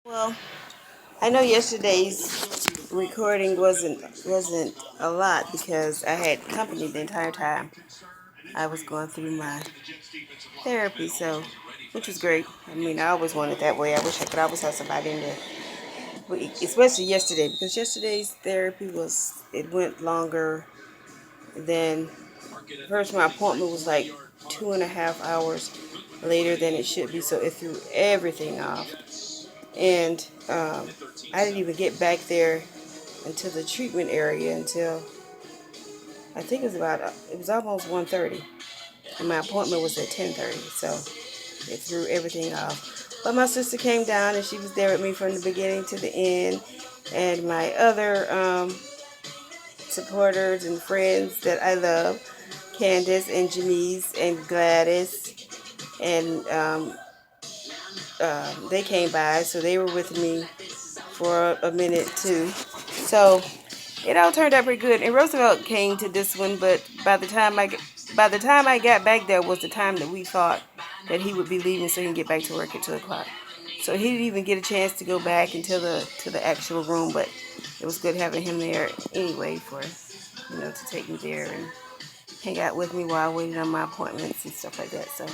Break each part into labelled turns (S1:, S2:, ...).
S1: Well, I know yesterday's recording wasn't a lot because I had company the entire time I was going through my therapy, so which was great. I mean, I always wanted that way. I wish I could always have somebody in there, but especially yesterday because yesterday's therapy it went longer than first. My appointment was like 2.5 hours later than it should be, so it threw everything off. And I didn't even get back there into the treatment area until I think it was almost 1:30, and my appointment was at 10:30, so it threw everything off. But my sister came down and she was there with me from the beginning to the end, and my other supporters and friends that I love, Candace and Janice and Gladys, and they came by, so they were with me for a minute too. So it all turned out pretty good. And Roosevelt came to this one, but by the time I got back there was the time that we thought that he would be leaving so he can get back to work at 2 o'clock. So he didn't even get a chance to go back into the actual room, but it was good having him there anyway for to take me there and hang out with me while I waited on my appointments and stuff like that. So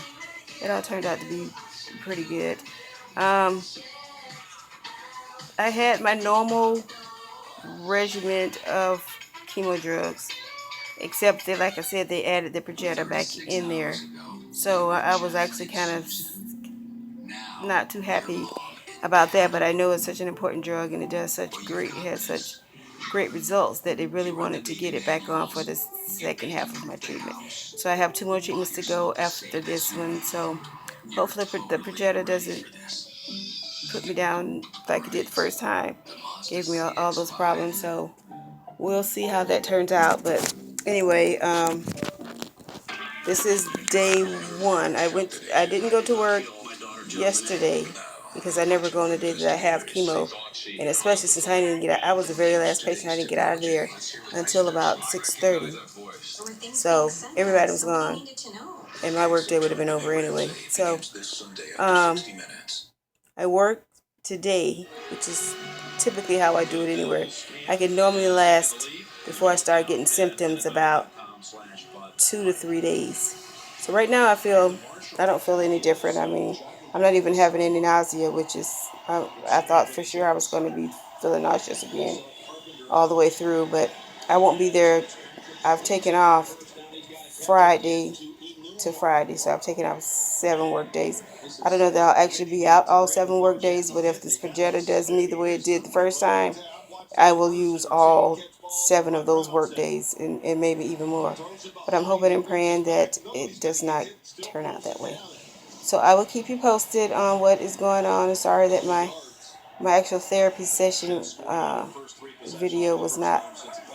S1: it all turned out to be pretty good. Um, I had my normal regimen of chemo drugs, except that, like I said, they added the projector back in there. So I was actually kind of not too happy about that, but I know it's such an important drug and it has such great results that they really wanted to get it back on for the second half of my treatment. So I have 2 more treatments to go after this one. So hopefully the projector doesn't put me down like it did the first time. Gave me all those problems. So we'll see how that turns out. But anyway, this is day one. I didn't go to work yesterday because I never go on the day that I have chemo, and especially since I didn't get out, I was the very last patient. I didn't get out of there until about 6:30. So everybody was gone, and my work day would have been over anyway. So um, I worked today, which is typically how I do it anywhere. I can normally last before I start getting symptoms about 2 to 3 days. So right now I don't feel any different. I mean, I'm not even having any nausea, which is I thought for sure I was going to be feeling nauseous again all the way through, but I won't be there. I've taken off Friday to Friday, so I've taken off 7 work days. I don't know that I'll actually be out all 7 work days, but if this projector does me the way it did the first time, I will use all 7 of those work days and maybe even more. But I'm hoping and praying that it does not turn out that way. So I will keep you posted on what is going on. I'm sorry that my actual therapy session video was not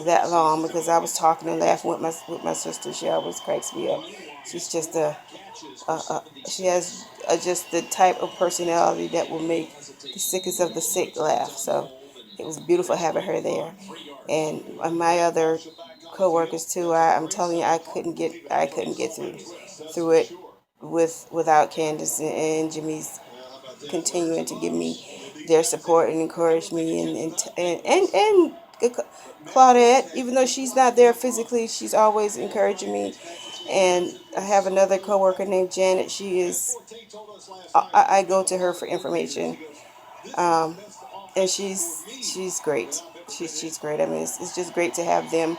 S1: that long because I was talking and laughing with my sister. She always cracks me up. She's just she has just the type of personality that will make the sickest of the sick laugh. So it was beautiful having her there, and my other coworkers too. I'm telling you, I couldn't get through it without Candace and Jimmy's continuing to give me their support and encourage me, and Claudette, even though she's not there physically, she's always encouraging me. And I have another coworker named Janet. I go to her for information, um, and she's great. She's great. I mean, it's just great to have them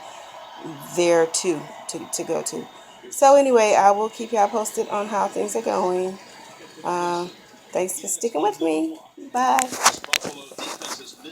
S1: there too to go to. So anyway, I will keep y'all posted on how things are going. Uh, Thanks for sticking with me. Bye.